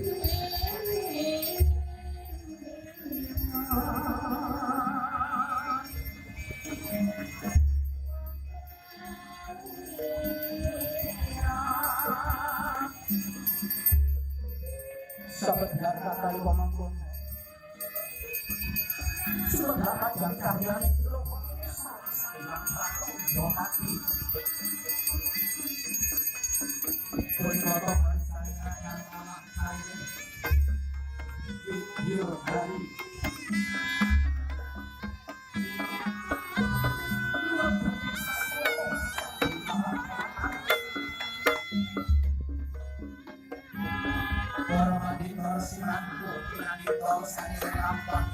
Sebentar kali pamangkon sudah panjang kahyang lo sayang yo hati pun potongan saya yang anak saya video hari Sinangku, kirani tau sani rampang